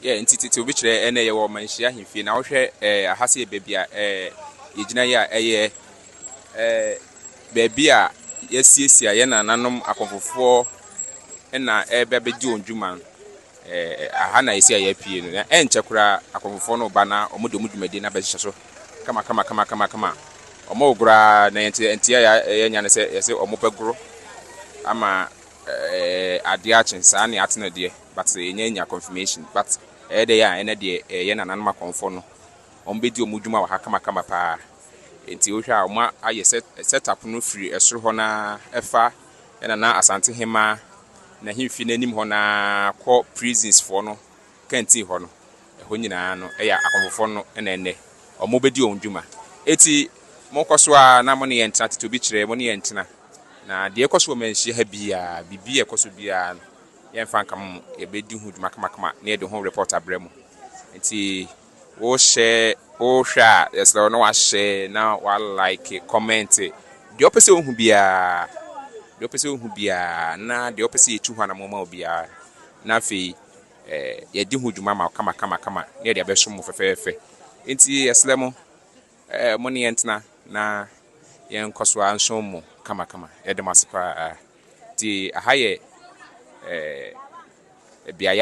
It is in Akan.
Yeah, entity obi kire ene ye wo Manhyia hemfie na wo hwe ahase baby a yegina ya baby a yesiesia ye nananom akonfofo na bedi ondwuma aha na yesi ya pie no na enche kura akonfofo no ba na omodo mudwumadi na behye so kama omo ogura na entia ya nya ne se yesi omo peguro ama ade achensa na atena de but enya confirmation but de ya ene de ye nananom akonfo no ombedi omudwuma wa ha kama pa enti wo hwa omo aye setup no free esoro ho na efa na asante hema na himfi nanim ho na ko prisons for no kanti ho no ho nyina no ya akonfo no na ene omo bedi ondwuma eti mokoso a na mo ne yentena tetobi kire mo ne yentena na de ekoso Manhyia ha bia bibi ekoso bia yemfa nkam ebedi hu dwuma kama na de ho report abremu enti wo share o hwa yes no wa share na wa like comment de opese ohu bia na de opese yetu hwa na moma obia na fe ye di hu dwuma ma kama na de abesom fefefe enti yeslemo mo ne yentena na yen koso anso mo kama ye de masepa ti ahaye bia